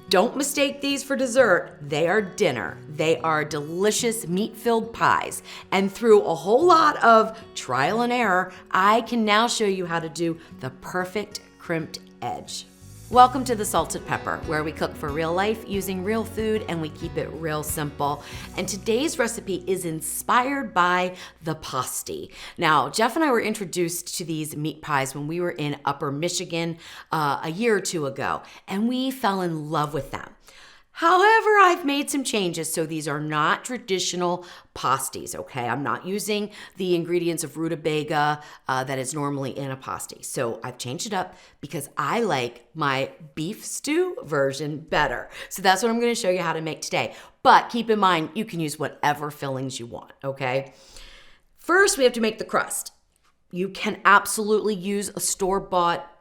Don't mistake these for dessert. They are dinner. They are delicious meat-filled pies. And through a whole lot of trial and error, I can now show you how to do the perfect crimped edge. Welcome to the Salted Pepper, where we cook for real life using real food and we keep it real simple. And today's recipe is inspired by the pasty. Now, Jeff and I were introduced to these meat pies when we were in Upper Michigan a year or two ago, and we fell in love with them. However, I've made some changes, so these are not traditional pasties, okay? I'm not using the ingredients of rutabaga that is normally in a pasty. So I've changed it up because I like my beef stew version better. So that's what I'm gonna show you how to make today. But keep in mind, you can use whatever fillings you want, okay? First, we have to make the crust. You can absolutely use a store-bought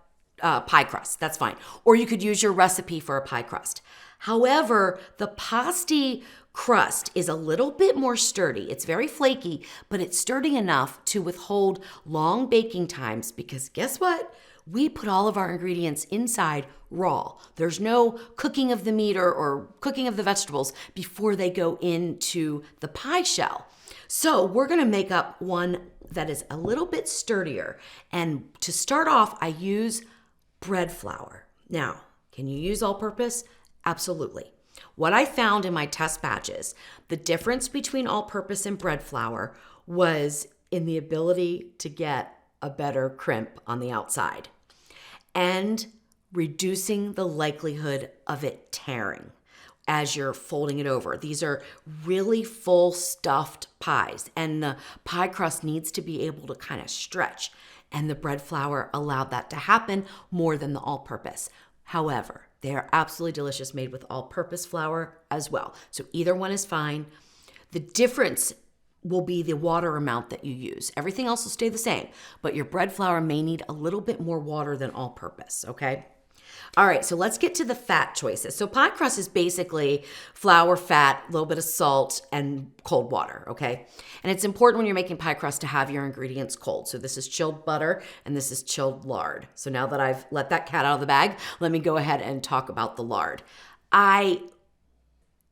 pie crust, that's fine. Or you could use your recipe for a pie crust. However, the pasty crust is a little bit more sturdy. It's very flaky, but it's sturdy enough to withhold long baking times because guess what? We put all of our ingredients inside raw. There's no cooking of the meat or cooking of the vegetables before they go into the pie shell. So we're gonna make up one that is a little bit sturdier. And to start off, I use bread flour. Now, can you use all-purpose? Absolutely. What I found in my test batches, the difference between all-purpose and bread flour was in the ability to get a better crimp on the outside and reducing the likelihood of it tearing as you're folding it over. These are really full stuffed pies, and the pie crust needs to be able to kind of stretch, and the bread flour allowed that to happen more than the all-purpose. However, they are absolutely delicious made with all-purpose flour as well. So either one is fine. The difference will be the water amount that you use. Everything else will stay the same, but your bread flour may need a little bit more water than all-purpose, okay? All right, so let's get to the fat choices. So pie crust is basically flour, fat, a little bit of salt, and cold water, okay? And it's important when you're making pie crust to have your ingredients cold. So this is chilled butter, and this is chilled lard. So now that I've let that cat out of the bag, let me go ahead and talk about the lard. I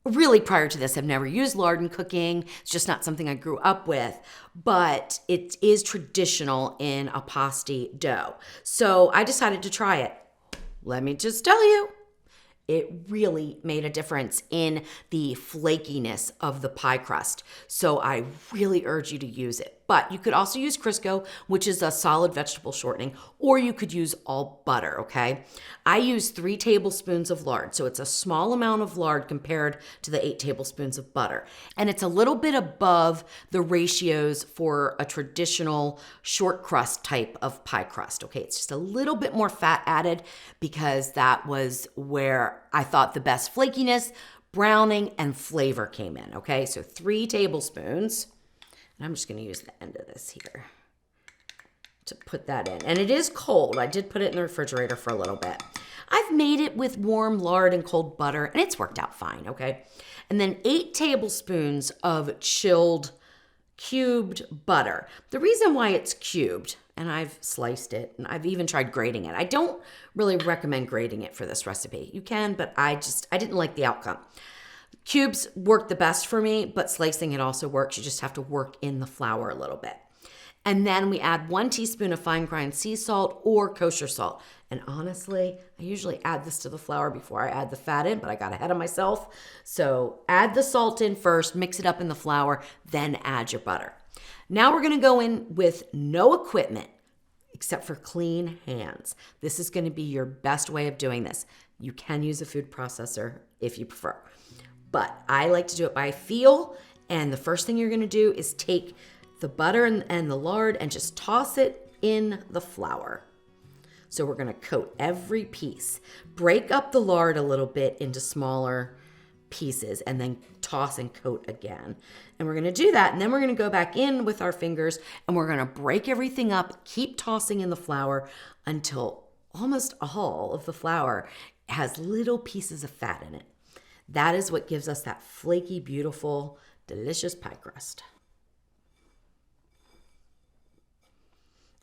really, prior to this, have never used lard in cooking. It's just not something I grew up with, but it is traditional in a pasty dough. So I decided to try it. Let me just tell you, it really made a difference in the flakiness of the pie crust. So I really urge you to use it. But you could also use Crisco, which is a solid vegetable shortening, or you could use all butter, okay? I use 3 tablespoons of lard, so it's a small amount of lard compared to the 8 tablespoons of butter. And it's a little bit above the ratios for a traditional short crust type of pie crust, okay? It's just a little bit more fat added because that was where I thought the best flakiness, browning, and flavor came in, okay? So 3 tablespoons. And I'm just going to use the end of this here to put that in. And it is cold. I did put it in the refrigerator for a little bit. I've made it with warm lard and cold butter, and it's worked out fine, okay? And then 8 tablespoons of chilled cubed butter. The reason why it's cubed, and I've sliced it, and I've even tried grating it. I don't really recommend grating it for this recipe. You can, but I didn't like the outcome. Cubes work the best for me, but slicing it also works. You just have to work in the flour a little bit. And then we add 1 teaspoon of fine ground sea salt or kosher salt. And honestly, I usually add this to the flour before I add the fat in, but I got ahead of myself. So add the salt in first, mix it up in the flour, then add your butter. Now we're gonna go in with no equipment except for clean hands. This is gonna be your best way of doing this. You can use a food processor if you prefer. But I like to do it by feel, and the first thing you're gonna do is take the butter and the lard and just toss it in the flour. So we're gonna coat every piece. Break up the lard a little bit into smaller pieces and then toss and coat again. And we're gonna do that, and then we're gonna go back in with our fingers and we're gonna break everything up, keep tossing in the flour until almost all of the flour has little pieces of fat in it. That is what gives us that flaky, beautiful, delicious pie crust.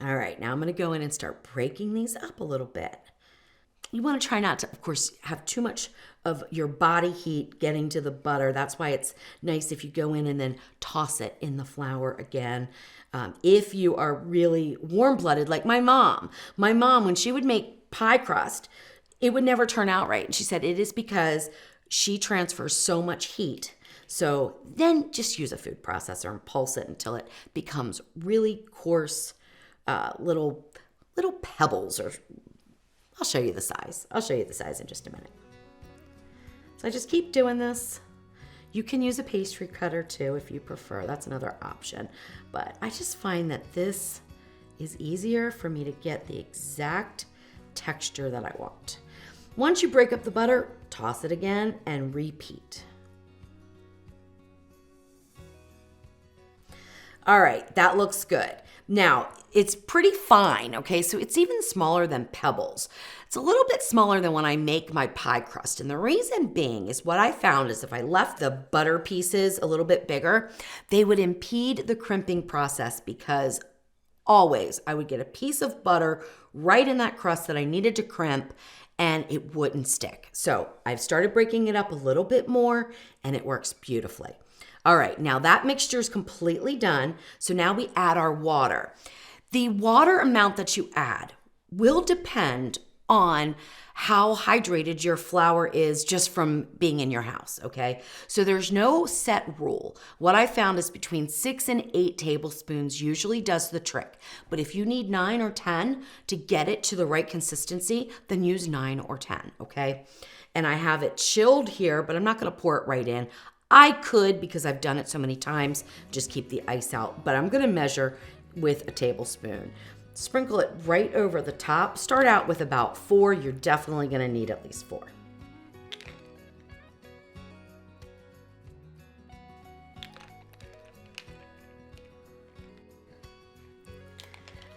All right, now I'm gonna go in and start breaking these up a little bit. You want to try not to, of course, have too much of your body heat getting to the butter. That's why it's nice if you go in and then toss it in the flour again. If you are really warm-blooded, like my mom, when she would make pie crust, it would never turn out right. And she said it is because she transfers so much heat. So then just use a food processor and pulse it until it becomes really coarse, little pebbles, or I'll show you the size. I'll show you the size in just a minute. So I just keep doing this. You can use a pastry cutter too if you prefer. That's another option. But I just find that this is easier for me to get the exact texture that I want. Once you break up the butter, toss it again and repeat. All right, that looks good. Now, it's pretty fine, okay? So it's even smaller than pebbles. It's a little bit smaller than when I make my pie crust. And the reason being is what I found is if I left the butter pieces a little bit bigger, they would impede the crimping process, because always I would get a piece of butter right in that crust that I needed to crimp and it wouldn't stick. So I've started breaking it up a little bit more and it works beautifully. All right, now that mixture is completely done. So now we add our water. The water amount that you add will depend on how hydrated your flour is just from being in your house, okay? So there's no set rule. What I found is between 6 and 8 tablespoons usually does the trick. But if you need 9 or 10 to get it to the right consistency, then use 9 or 10, okay? And I have it chilled here, but I'm not gonna pour it right in. I could, because I've done it so many times, just keep the ice out, but I'm gonna measure with a tablespoon. Sprinkle it right over the top. Start out with about 4. You're definitely gonna need at least 4.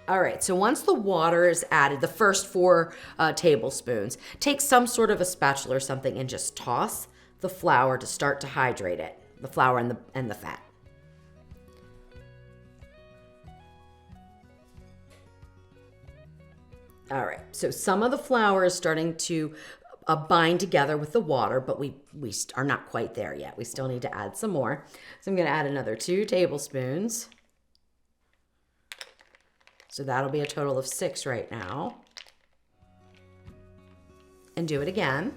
All right, so once the water is added, the first 4 tablespoons, take some sort of a spatula or something and just toss the flour to start to hydrate it, the flour and the fat. All right, so some of the flour is starting to bind together with the water, but we are not quite there yet. We still need to add some more. So I'm gonna add another 2 tablespoons. So that'll be a total of 6 right now. And do it again.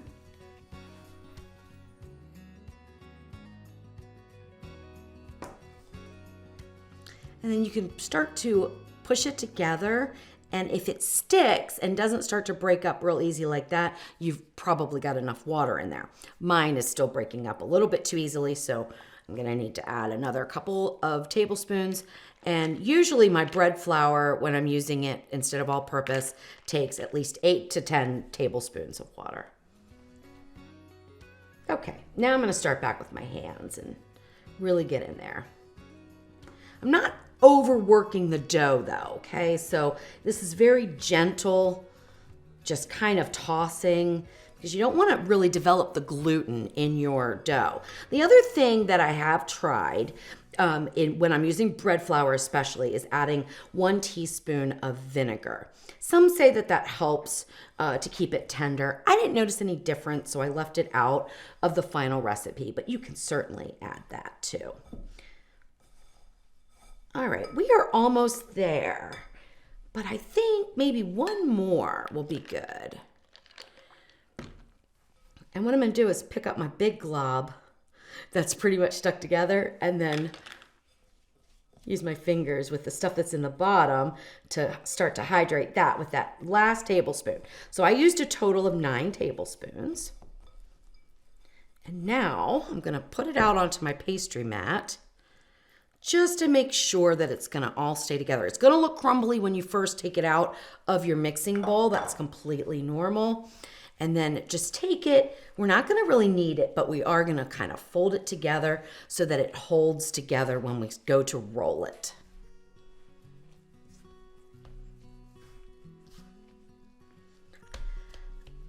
And then you can start to push it together. And if it sticks and doesn't start to break up real easy like that, you've probably got enough water in there. Mine is still breaking up a little bit too easily, so I'm gonna need to add another couple of tablespoons. And usually my bread flour, when I'm using it instead of all-purpose, takes at least 8 to 10 tablespoons of water. Okay, now I'm gonna start back with my hands and really get in there. I'm not overworking the dough though, okay? So this is very gentle, just kind of tossing, because you don't want to really develop the gluten in your dough. The other thing that I have tried when I'm using bread flour especially is adding 1 teaspoon of vinegar. Some say that that helps to keep it tender. I didn't notice any difference, so I left it out of the final recipe, but you can certainly add that too. All right, we are almost there, but I think maybe 1 more will be good. And what I'm gonna do is pick up my big glob that's pretty much stuck together and then use my fingers with the stuff that's in the bottom to start to hydrate that with that last tablespoon. So I used a total of 9 tablespoons. And now I'm gonna put it out onto my pastry mat just to make sure that it's gonna all stay together. It's gonna look crumbly when you first take it out of your mixing bowl. That's completely normal. And then just take it. We're not gonna really knead it, but we are gonna kind of fold it together so that it holds together when we go to roll it.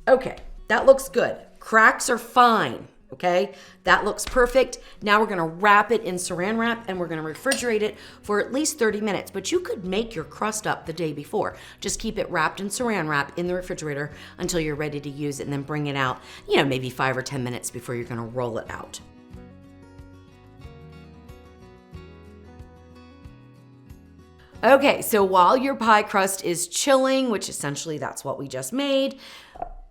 Okay, that looks good. Cracks are fine. okay? That looks perfect. Now we're gonna wrap it in saran wrap and we're gonna refrigerate it for at least 30 minutes, but you could make your crust up the day before. Just keep it wrapped in saran wrap in the refrigerator until you're ready to use it and then bring it out, maybe 5 or 10 minutes before you're gonna roll it out. Okay, so while your pie crust is chilling, which essentially that's what we just made,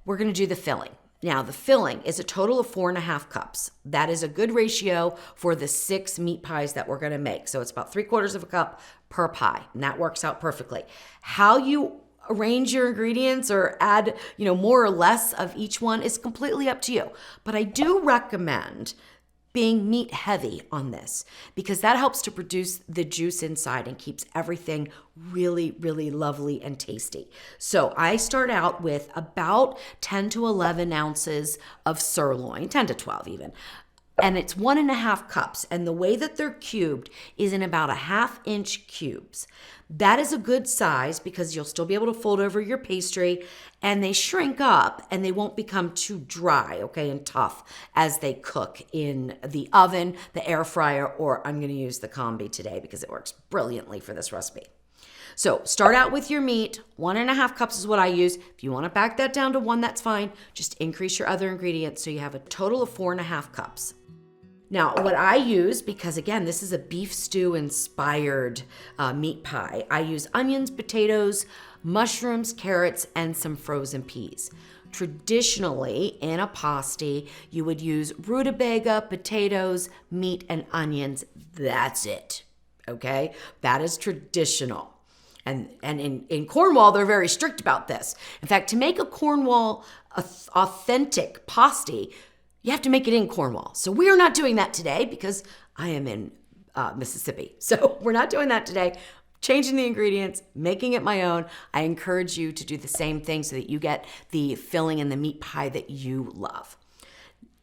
we're gonna do the filling. Now, the filling is a total of 4.5 cups. That is a good ratio for the 6 meat pies that we're gonna make. So it's about 3/4 of a cup per pie, and that works out perfectly. How you arrange your ingredients or add, more or less of each one is completely up to you. But I do recommend being meat heavy on this because that helps to produce the juice inside and keeps everything really, really lovely and tasty. So I start out with about 10 to 11 ounces of sirloin, 10 to 12 even. And it's 1.5 cups. And the way that they're cubed is in about 1/2 inch cubes. That is a good size because you'll still be able to fold over your pastry and they shrink up and they won't become too dry, okay, and tough as they cook in the oven, the air fryer, or I'm gonna use the combi today because it works brilliantly for this recipe. So start out with your meat. 1.5 cups is what I use. If you wanna back that down to 1, that's fine. Just increase your other ingredients so you have a total of 4.5 cups. Now, what I use, because again, this is a beef stew inspired meat pie, I use onions, potatoes, mushrooms, carrots, and some frozen peas. Traditionally, in a pasty, you would use rutabaga, potatoes, meat, and onions. That's it, okay? That is traditional. And in Cornwall, they're very strict about this. In fact, to make a Cornwall authentic pasty, you have to make it in Cornwall. So we are not doing that today because I am in Mississippi. So we're not doing that today. Changing the ingredients, making it my own. I encourage you to do the same thing so that you get the filling in the meat pie that you love.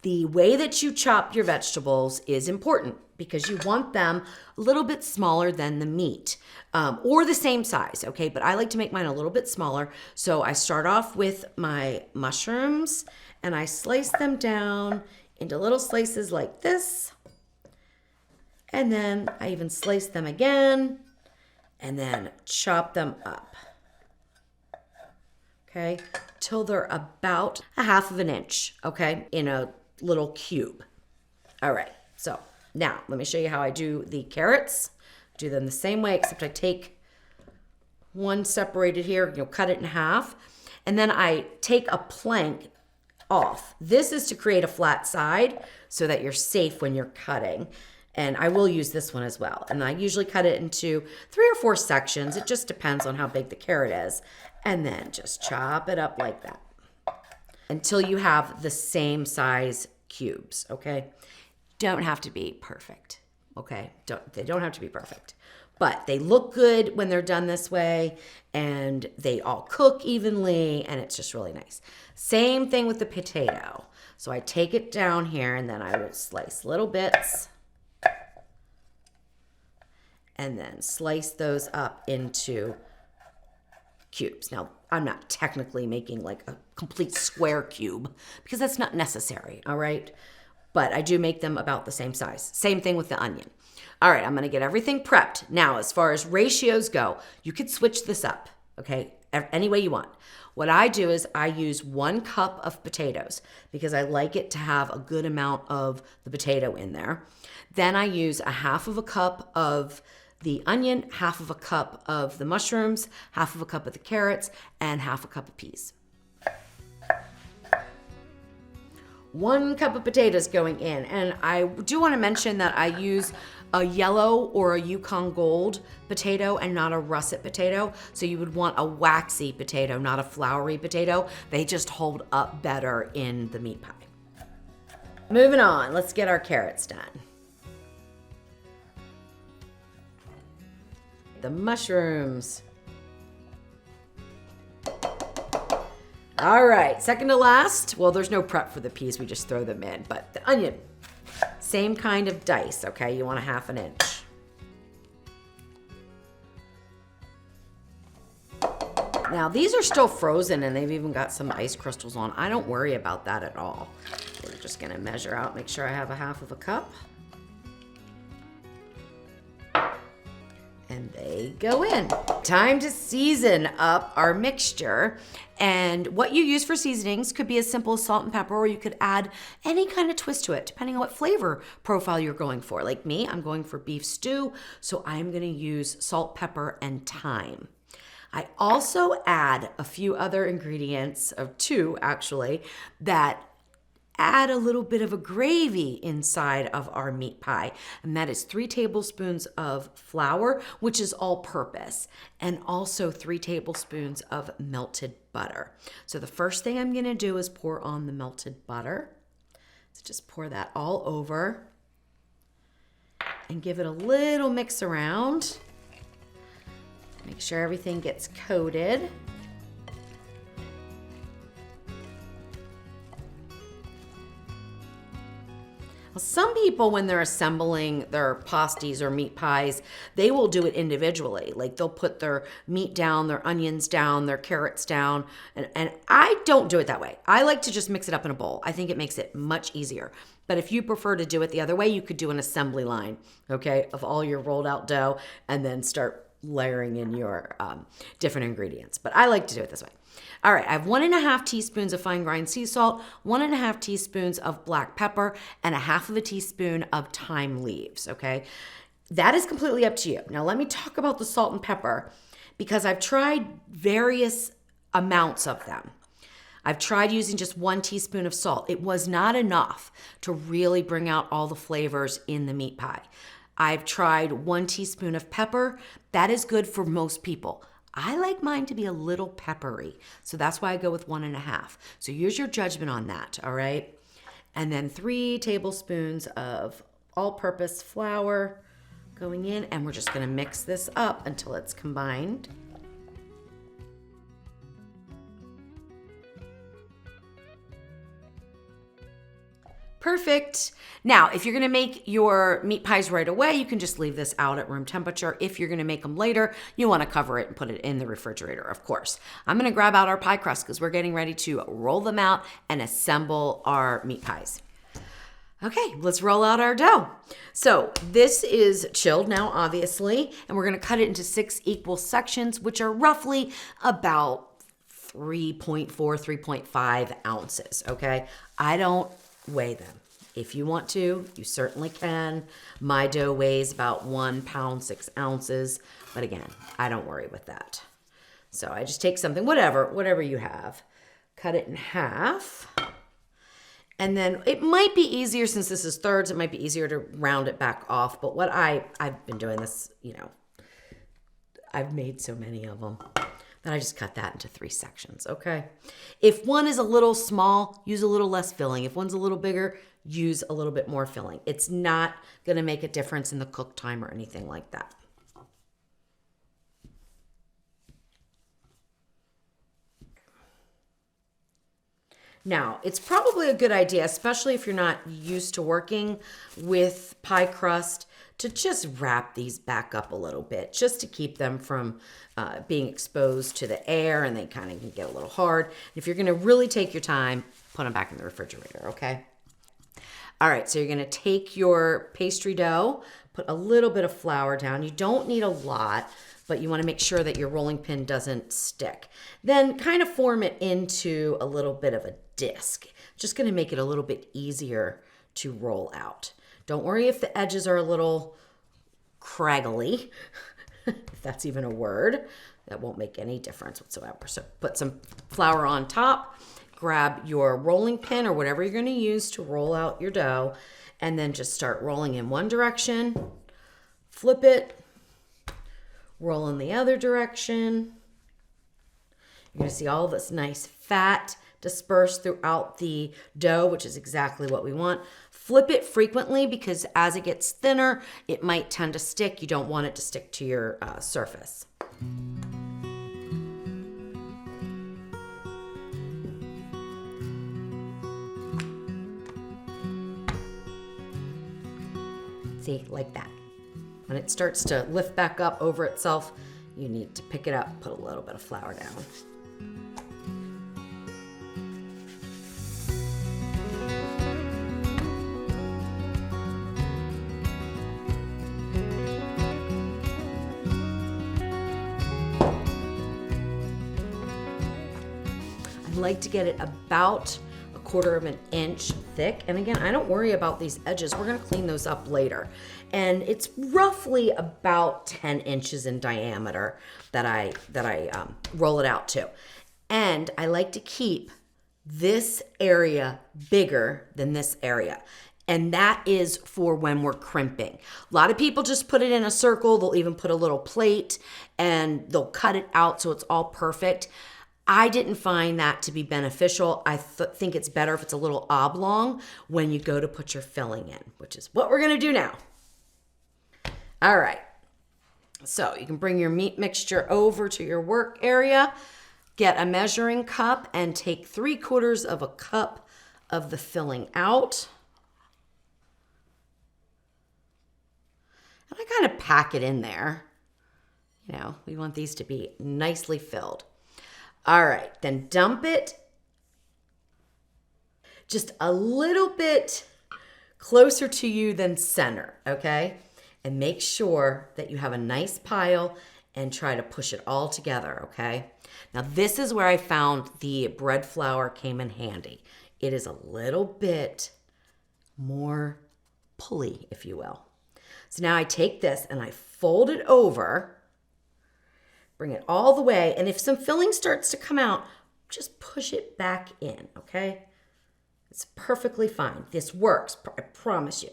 The way that you chop your vegetables is important because you want them a little bit smaller than the meat or the same size, okay? But I like to make mine a little bit smaller. So I start off with my mushrooms and I slice them down into little slices like this. And then I even slice them again and then chop them up, okay? Till they're about 1/2 inch, okay, in a little cube. All right, so now let me show you how I do the carrots. Do them the same way, except I take one separated here, cut it in half, and then I take a plank off. This is to create a flat side so that you're safe when you're cutting. And I will use this one as well. And I usually cut it into 3 or 4 sections. It just depends on how big the carrot is. And then just chop it up like that until you have the same size cubes, okay? Don't have to be perfect, okay? They don't have to be perfect. But they look good when they're done this way, and they all cook evenly, and it's just really nice. Same thing with the potato. So I take it down here, and then I will slice little bits, and then slice those up into cubes. Now, I'm not technically making like a complete square cube because that's not necessary, all right? But I do make them about the same size. Same thing with the onion. All right, I'm gonna get everything prepped. Now, as far as ratios go, you could switch this up, okay? Any way you want. What I do is I use 1 cup of potatoes because I like it to have a good amount of the potato in there. Then I use 1/2 cup of the onion, 1/2 cup of the mushrooms, 1/2 cup of the carrots, and 1/2 cup of peas. 1 cup of potatoes going in. And I do want to mention that I use a yellow or a Yukon Gold potato and not a russet potato. So you would want a waxy potato, not a floury potato. They just hold up better in the meat pie. Moving on, let's get our carrots done. The mushrooms. All right, second to last. Well, there's no prep for the peas, we just throw them in, but the onion, same kind of dice, okay? You want 1/2 inch. Now, these are still frozen and they've even got some ice crystals on. I don't worry about that at all. We're just gonna measure out, make sure I have a half of a cup. And they go in. Time to season up our mixture. And what you use for seasonings could be as simple as salt and pepper, or you could add any kind of twist to it, depending on what flavor profile you're going for. Like me, I'm going for beef stew, so I'm gonna use salt, pepper, and thyme. I also add a few other ingredients, of two actually, that add a little bit of a gravy inside of our meat pie. And that is 3 tablespoons of flour, which is all purpose, and also 3 tablespoons of melted butter. So the first thing I'm gonna do is pour on the melted butter. So just pour that all over and give it a little mix around. Make sure everything gets coated. Some people, when they're assembling their pasties or meat pies, they will do it individually. Like they'll put their meat down, their onions down, their carrots down. And I don't do it that way. I like to just mix it up in a bowl. I think it makes it much easier. But if you prefer to do it the other way, you could do an assembly line, okay, of all your rolled out dough and then start layering in your different ingredients. But I like to do it this way. All right, I have 1½ teaspoons of fine ground sea salt, 1½ teaspoons of black pepper, and 1/2 teaspoon of thyme leaves, okay? That is completely up to you. Now let me talk about the salt and pepper because I've tried various amounts of them. I've tried using just 1 teaspoon of salt. It was not enough to really bring out all the flavors in the meat pie. I've tried 1 teaspoon of pepper. That is good for most people. I like mine to be a little peppery, so that's why I go with 1½. So use your judgment on that, all right? And then 3 tablespoons of all-purpose flour going in, and we're just gonna mix this up until it's combined. Perfect. Now, if you're gonna make your meat pies right away, you can just leave this out at room temperature. If you're gonna make them later, you wanna cover it and put it in the refrigerator, of course. I'm gonna grab out our pie crust because we're getting ready to roll them out and assemble our meat pies. Okay, let's roll out our dough. So this is chilled now, obviously, and we're gonna cut it into 6 equal sections, which are roughly about 3.4, 3.5 ounces, okay? I don't weigh them. If you want to, you certainly can. My dough weighs about 1 pound, 6 ounces, but again, I don't worry with that. So I just take something, whatever you have, cut it in half. And then it might be easier, since this is thirds, it might be easier to round it back off. But what I've been doing this, you know, I've made so many of them that I just cut that into 3 sections, okay? If one is a little small, use a little less filling. If one's a little bigger, use a little bit more filling. It's not gonna make a difference in the cook time or anything like that. Now, it's probably a good idea, especially if you're not used to working with pie crust, to just wrap these back up a little bit, just to keep them from being exposed to the air, and they kind of can get a little hard. If you're gonna really take your time, put them back in the refrigerator, okay? All right, so you're gonna take your pastry dough, put a little bit of flour down. You don't need a lot, but you wanna make sure that your rolling pin doesn't stick. Then kind of form it into a little bit of a disc. Just gonna make it a little bit easier to roll out. Don't worry if the edges are a little craggly, if that's even a word. That won't make any difference whatsoever. So put some flour on top, grab your rolling pin or whatever you're gonna use to roll out your dough, and then just start rolling in one direction, flip it, roll in the other direction. You're gonna see all this nice fat dispersed throughout the dough, which is exactly what we want. Flip it frequently because as it gets thinner, it might tend to stick. You don't want it to stick to your surface. See, like that. When it starts to lift back up over itself, you need to pick it up, put a little bit of flour down. like to get it about 1/4 of an inch thick. And again, I don't worry about these edges. We're gonna clean those up later. And it's roughly about 10 inches in diameter that I roll it out to. And I like to keep this area bigger than this area. And that is for when we're crimping. A lot of people just put it in a circle. They'll even put a little plate and they'll cut it out so it's all perfect. I didn't find that to be beneficial. I think it's better if it's a little oblong when you go to put your filling in, which is what we're gonna do now. All right, so you can bring your meat mixture over to your work area, get a measuring cup and take 3/4 of a cup of the filling out. And I kind of pack it in there. You know, we want these to be nicely filled. All right, then dump it just a little bit closer to you than center, okay? And make sure that you have a nice pile and try to push it all together, okay? Now this is where I found the bread flour came in handy. It is a little bit more pulley, if you will. So now I take this and I fold it over, bring it all the way, and if some filling starts to come out, just push it back in, okay? It's perfectly fine. This works, I promise you.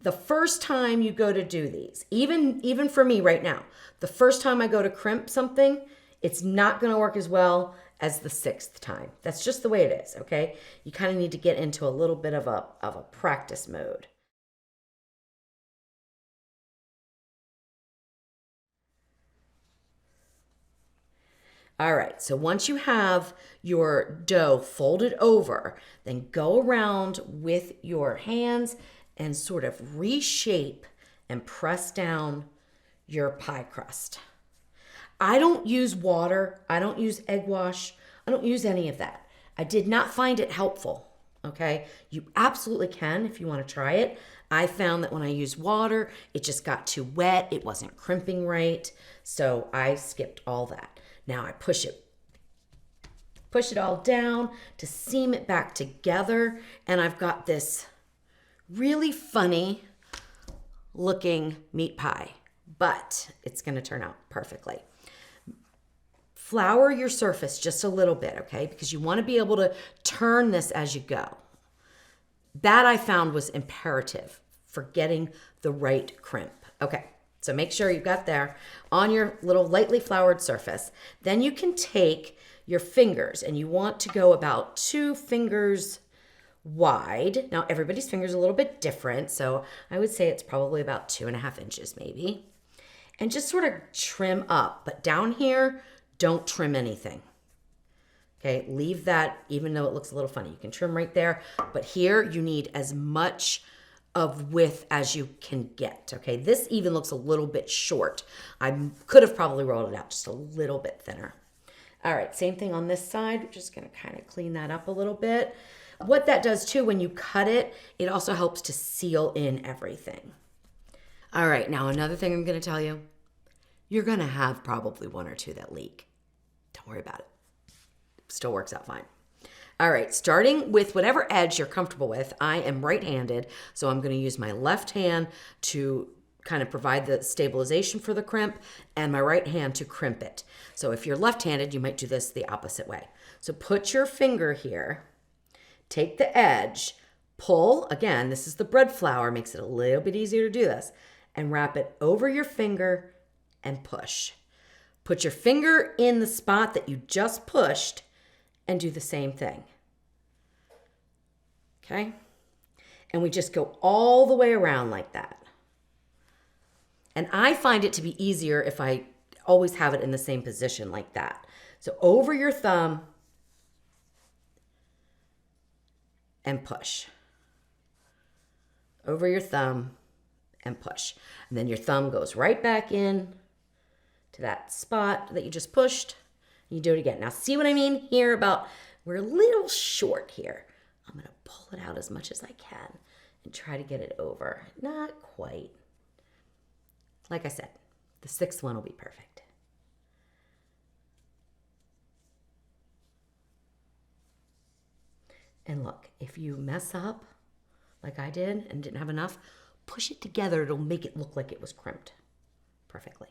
The first time you go to do these, even for me right now, the first time I go to crimp something, it's not gonna work as well as the 6th time. That's just the way it is, okay? You kind of need to get into a little bit of a practice mode. All right, so once you have your dough folded over, then go around with your hands and sort of reshape and press down your pie crust. I don't use water, I don't use egg wash, I don't use any of that. I did not find it helpful, okay? You absolutely can if you want to try it. I found that when I used water, it just got too wet, it wasn't crimping right, so I skipped all that. Now I push it all down to seam it back together, and I've got this really funny looking meat pie, but it's gonna turn out perfectly. Flour your surface just a little bit, okay? Because you wanna be able to turn this as you go. That I found was imperative for getting the right crimp. Okay. So make sure you've got there on your little lightly floured surface. Then you can take your fingers and you want to go about 2 fingers wide. Now everybody's fingers are a little bit different, so I would say it's probably about 2.5 inches maybe. And just sort of trim up, but down here, don't trim anything. Okay, leave that, even though it looks a little funny. You can trim right there, but here you need as much of width as you can get, okay? This even looks a little bit short. I could have probably rolled it out just a little bit thinner. All right, same thing on this side. We're just gonna kind of clean that up a little bit. What that does too, when you cut it, it also helps to seal in everything. All right, now another thing I'm gonna tell you, you're gonna have probably 1 or 2 that leak. Don't worry about it. Still works out fine. All right, starting with whatever edge you're comfortable with. I am right-handed, so I'm gonna use my left hand to kind of provide the stabilization for the crimp and my right hand to crimp it. So if you're left-handed, you might do this the opposite way. So put your finger here, take the edge, pull, again, this is the bread flour, makes it a little bit easier to do this, and wrap it over your finger and push. Put your finger in the spot that you just pushed and do the same thing. Okay? And we just go all the way around like that. And I find it to be easier if I always have it in the same position like that. So over your thumb and push. Over your thumb and push. And then your thumb goes right back in to that spot that you just pushed. You do it again. Now see what I mean here about we're a little short here. I'm gonna pull it out as much as I can and try to get it over. Not quite. Like I said, the 6th one will be perfect. And look, if you mess up like I did and didn't have enough, push it together. It'll make it look like it was crimped perfectly.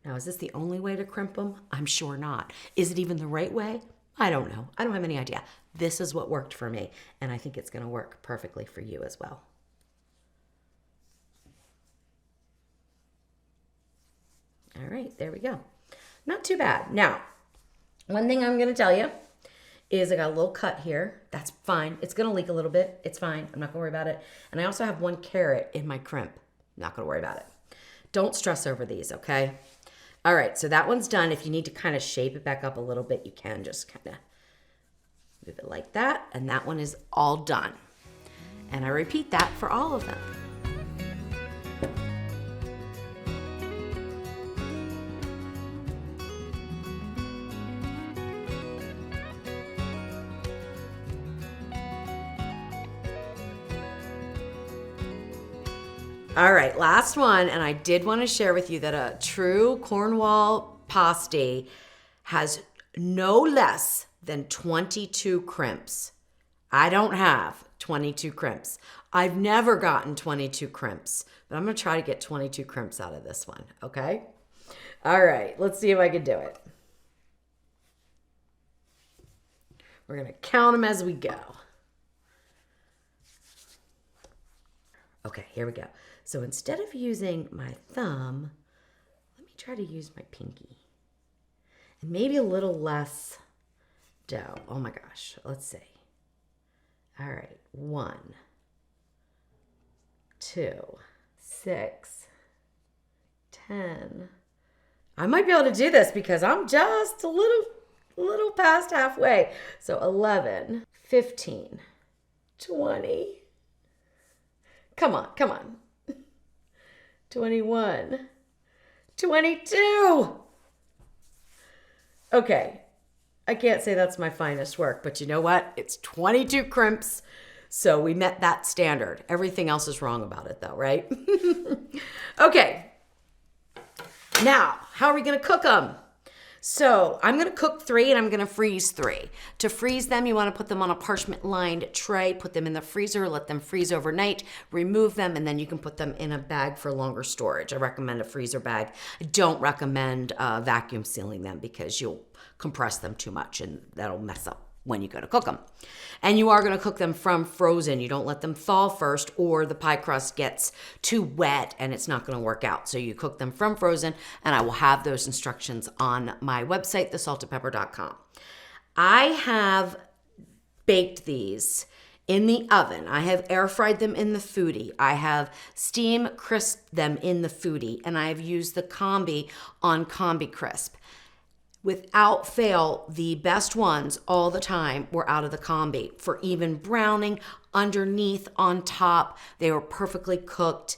Now, is this the only way to crimp them? I'm sure not. Is it even the right way? I don't know. I don't have any idea. This is what worked for me, and I think it's going to work perfectly for you as well. All right, there we go. Not too bad. Now, one thing I'm going to tell you is I got a little cut here. That's fine. It's going to leak a little bit. It's fine. I'm not going to worry about it. And I also have one carrot in my crimp. Not going to worry about it. Don't stress over these, okay? All right, so that one's done. If you need to kind of shape it back up a little bit, you can just kind of move it like that. And that one is all done. And I repeat that for all of them. All right, last one, and I did want to share with you that a true Cornwall pasty has no less than 22 crimps. I don't have 22 crimps. I've never gotten 22 crimps, but I'm going to try to get 22 crimps out of this one, okay? All right, let's see if I can do it. We're going to count them as we go. Okay, here we go. So instead of using my thumb, let me try to use my pinky. And maybe a little less dough. Oh my gosh, let's see. All right, 1, 2, 6, 10. I might be able to do this because I'm just a little past halfway. So 11, 15, 20. Come on, come on. 21, 22. Okay, I can't say that's my finest work, but you know what? It's 22 crimps, so we met that standard. Everything else is wrong about it though, right? Okay, now, how are we gonna cook them? So I'm going to cook 3 and I'm going to freeze 3. To freeze them, you want to put them on a parchment lined tray, put them in the freezer, let them freeze overnight, remove them, and then you can put them in a bag for longer storage. I recommend a freezer bag. I don't recommend vacuum sealing them because you'll compress them too much and that'll mess up when you go to cook them. And you are going to cook them from frozen. You don't let them thaw first or the pie crust gets too wet and it's not going to work out. So you cook them from frozen, and I will have those instructions on my website, thesaltedpepper.com. I have baked these in the oven. I have air fried them in the foodie. I have steam crisped them in the foodie, and I have used the combi on Combi Crisp. Without fail, the best ones all the time were out of the combi. For even browning, underneath, on top, they were perfectly cooked.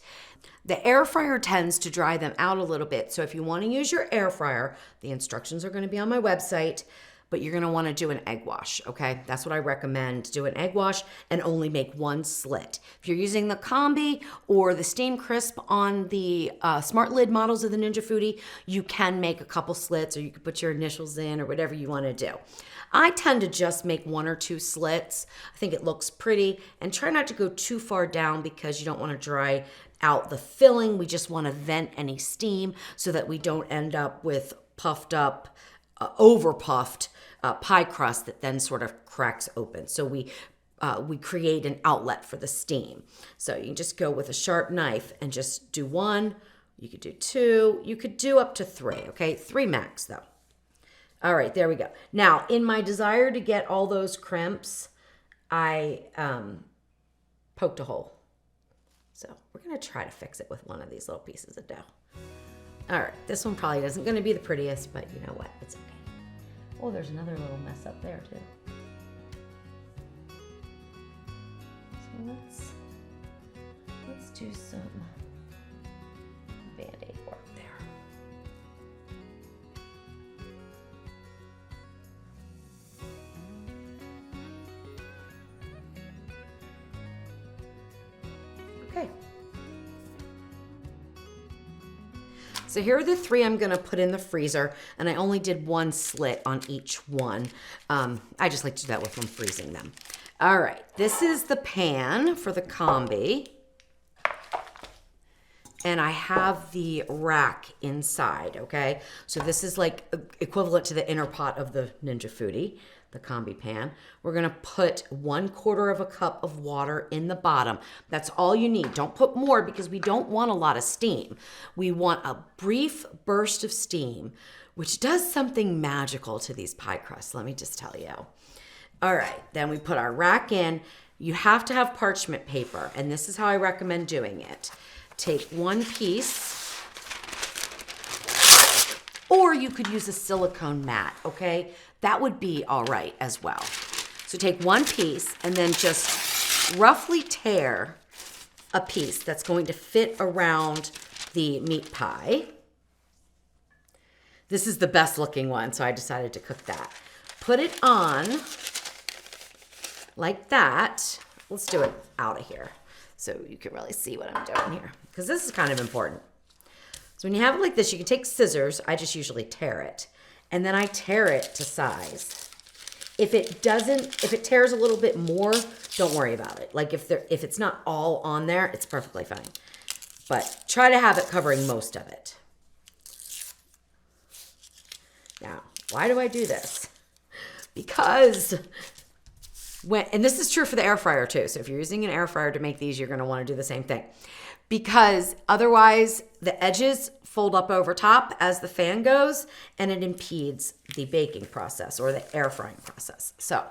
The air fryer tends to dry them out a little bit. So if you want to use your air fryer, the instructions are going to be on my website, but you're going to want to do an egg wash, okay? That's what I recommend. Do an egg wash and only make one slit. If you're using the combi or the steam crisp on the smart lid models of the Ninja Foodie, you can make a couple slits, or you can put your initials in, or whatever you want to do. I tend to just make 1 or 2 slits. I think it looks pretty, and try not to go too far down because you don't want to dry out the filling. We just want to vent any steam so that we don't end up with puffed up, over puffed pie crust that then sort of cracks open. So we create an outlet for the steam. So you can just go with a sharp knife and just do 1. You could do 2. You could do up to 3, okay? 3 max though. All right, there we go. Now, in my desire to get all those crimps, I poked a hole. So we're gonna try to fix it with one of these little pieces of dough. All right, this one probably isn't gonna be the prettiest, but you know what, it's okay. Oh, there's another little mess up there too. So let's do some Band-Aid work there. Okay. So here are the 3 I'm gonna put in the freezer, and I only did 1 slit on each one. I just like to do that with when freezing them. All right, this is the pan for the combi. And I have the rack inside, okay? So this is like equivalent to the inner pot of the Ninja Foodi, the combi pan. We're gonna put 1/4 cup of water in the bottom. That's all you need. Don't put more because we don't want a lot of steam. We want a brief burst of steam, which does something magical to these pie crusts, let me just tell you. All right, then we put our rack in. You have to have parchment paper, and this is how I recommend doing it. Take 1 piece, or you could use a silicone mat, okay? That would be all right as well. So take 1 piece and then just roughly tear a piece that's going to fit around the meat pie. This is the best looking one, so I decided to cook that. Put it on like that. Let's do it out of here so you can really see what I'm doing here, because this is kind of important. So when you have it like this, you can take scissors. I just usually tear it, and then I tear it to size. If it tears a little bit more, don't worry about it. Like if it's not all on there, it's perfectly fine. But try to have it covering most of it. Now, why do I do this? Because and this is true for the air fryer too. So if you're using an air fryer to make these, you're going to want to do the same thing. Because otherwise the edges fold up over top as the fan goes, and it impedes the baking process or the air frying process. So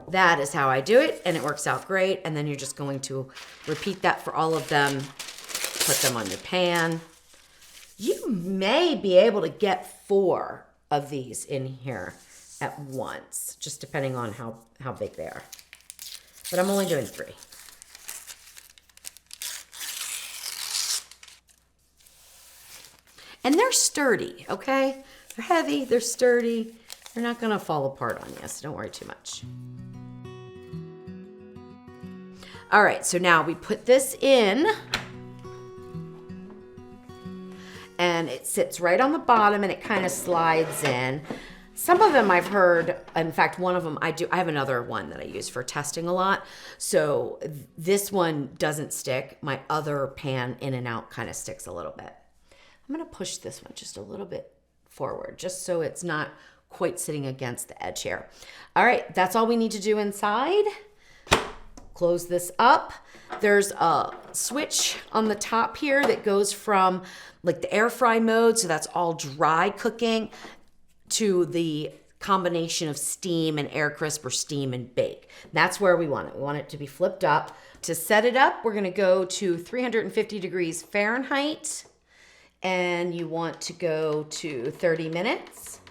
that is how I do it, and it works out great. And then you're just going to repeat that for all of them. Put them on your pan. You may be able to get 4 of these in here at once, just depending on how big they are. But I'm only doing 3. And they're sturdy, okay? They're heavy, they're sturdy. They're not gonna fall apart on you, so don't worry too much. All right, so now we put this in, and it sits right on the bottom and it kind of slides in. Some of them I've heard, in fact, one of them I have another one that I use for testing a lot. So this one doesn't stick. My other pan in and out kind of sticks a little bit. I'm gonna push this one just a little bit forward, just so it's not quite sitting against the edge here. All right, that's all we need to do inside. Close this up. There's a switch on the top here that goes from like the air fry mode, so that's all dry cooking, to the combination of steam and air crisp or steam and bake. That's where we want it. We want it to be flipped up. To set it up, we're gonna go to 350 degrees Fahrenheit, and you want to go to 30 minutes.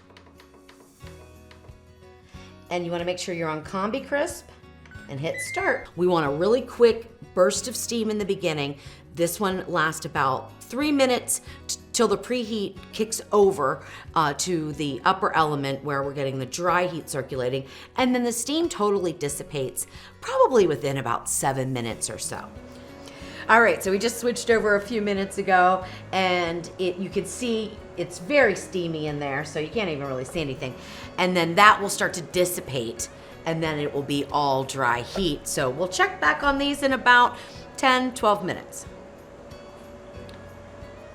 And you wanna make sure you're on combi crisp and hit start. We want a really quick burst of steam in the beginning. This one lasts about 3 minutes till the preheat kicks over to the upper element where we're getting the dry heat circulating, and then the steam totally dissipates probably within about 7 minutes or so. All right, so we just switched over a few minutes ago, and you can see it's very steamy in there, so you can't even really see anything. And then that will start to dissipate, and then it will be all dry heat. So we'll check back on these in about 10, 12 minutes.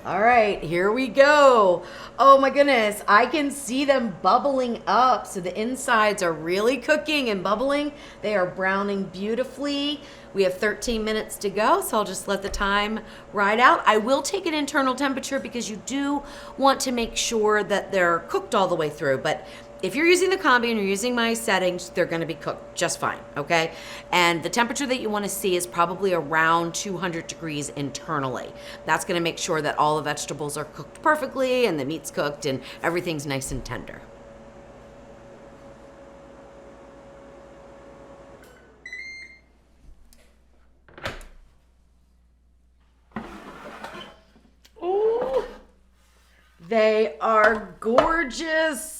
All right, here we go. Oh my goodness, I can see them bubbling up. So the insides are really cooking and bubbling. They are browning beautifully. We have 13 minutes to go, so I'll just let the time ride out. I will take an internal temperature because you do want to make sure that they're cooked all the way through. But if you're using the combi and you're using my settings, they're gonna be cooked just fine, okay? And the temperature that you wanna see is probably around 200 degrees internally. That's gonna make sure that all the vegetables are cooked perfectly and the meat's cooked and everything's nice and tender. Ooh, they are gorgeous.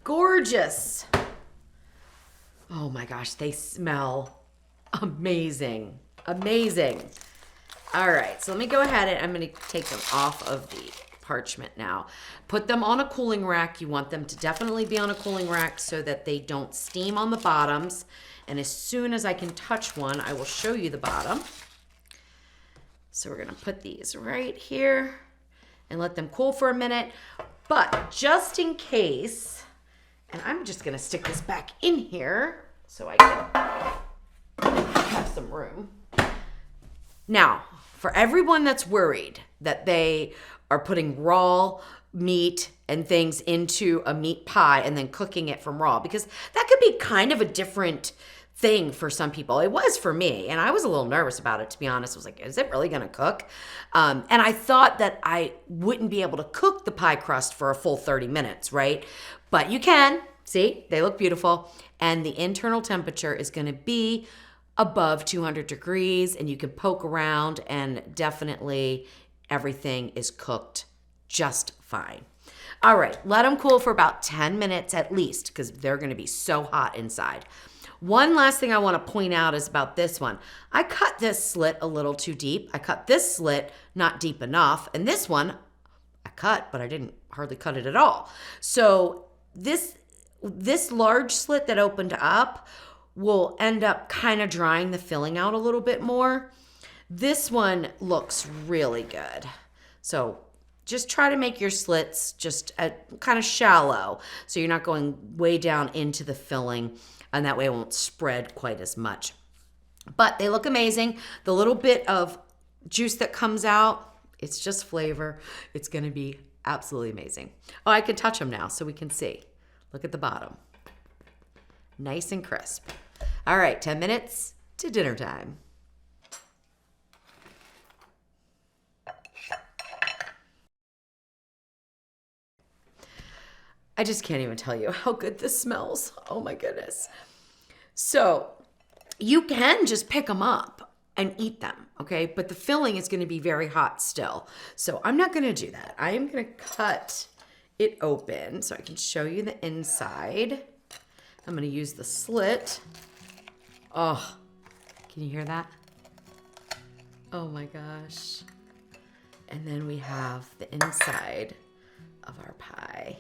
Gorgeous. Oh my gosh, they smell amazing. Amazing. All right, so let me go ahead and I'm gonna take them off of the parchment now. Put them on a cooling rack. You want them to definitely be on a cooling rack so that they don't steam on the bottoms. And as soon as I can touch one, I will show you the bottom. So we're gonna put these right here and let them cool for a minute. But just in case, and I'm just gonna stick this back in here so I can have some room. Now, for everyone that's worried that they are putting raw meat and things into a meat pie and then cooking it from raw, because that could be kind of a different thing for some people. It was for me, and I was a little nervous about it, to be honest. I was like, is it really gonna cook? And I thought that I wouldn't be able to cook the pie crust for a full 30 minutes, right? But you can. See, they look beautiful. And the internal temperature is gonna be above 200 degrees, and you can poke around and definitely everything is cooked just fine. All right, let them cool for about 10 minutes at least, because they're gonna be so hot inside. One last thing I wanna point out is about this one. I cut this slit a little too deep. I cut this slit not deep enough, and this one I cut, but I didn't hardly cut it at all. So this large slit that opened up will end up kind of drying the filling out a little bit more. This one looks really good. So just try to make your slits just kind of shallow so you're not going way down into the filling, and that way it won't spread quite as much. But they look amazing. The little bit of juice that comes out, it's just flavor. It's gonna be absolutely amazing. Oh, I can touch them now so we can see. Look at the bottom. Nice and crisp. All right, 10 minutes to dinner time. I just can't even tell you how good this smells. Oh my goodness. So you can just pick them up and eat them, okay? But the filling is gonna be very hot still. So I'm not gonna do that. I am gonna cut it open so I can show you the inside. I'm gonna use the slit. Oh, can you hear that? Oh my gosh. And then we have the inside of our pie.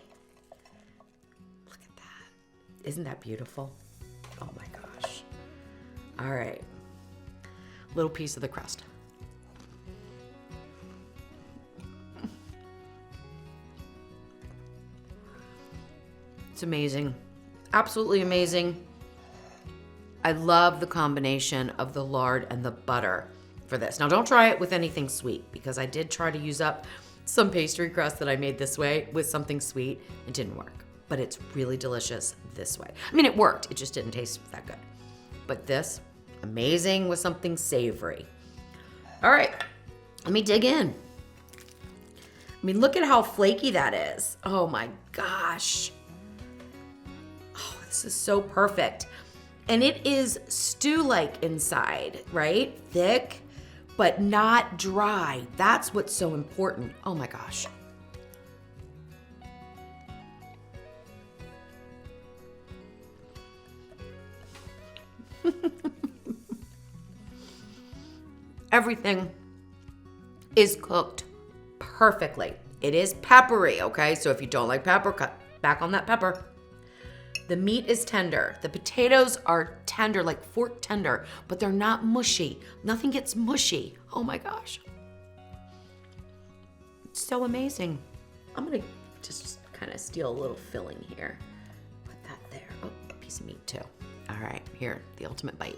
Look at that. Isn't that beautiful? Oh my gosh. All right. Little piece of the crust. It's amazing. Absolutely amazing. I love the combination of the lard and the butter for this. Now don't try it with anything sweet, because I did try to use up some pastry crust that I made this way with something sweet. It didn't work, but it's really delicious this way. I mean, it worked, it just didn't taste that good. But this, amazing with something savory. All right, let me dig in. I mean, look at how flaky that is. Oh my gosh. Oh, this is so perfect. And it is stew-like inside, right? Thick, but not dry. That's what's so important. Oh my gosh. Everything is cooked perfectly. It is peppery, okay? So if you don't like pepper, cut back on that pepper. The meat is tender. The potatoes are tender, like fork tender, but they're not mushy. Nothing gets mushy. Oh my gosh. It's so amazing. I'm gonna just kind of steal a little filling here. Put that there. Oh, a piece of meat too. All right, here, the ultimate bite.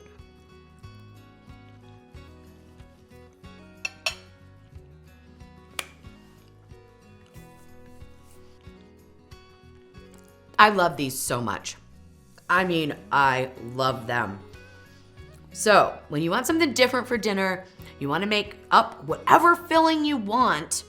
I love these so much. I mean, I love them. So when you want something different for dinner, you want to make up whatever filling you want,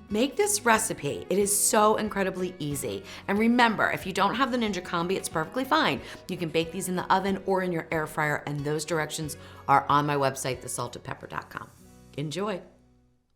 make this recipe. It is so incredibly easy. And remember, if you don't have the Ninja Combi, it's perfectly fine. You can bake these in the oven or in your air fryer, and those directions are on my website, thesaltedpepper.com. Enjoy.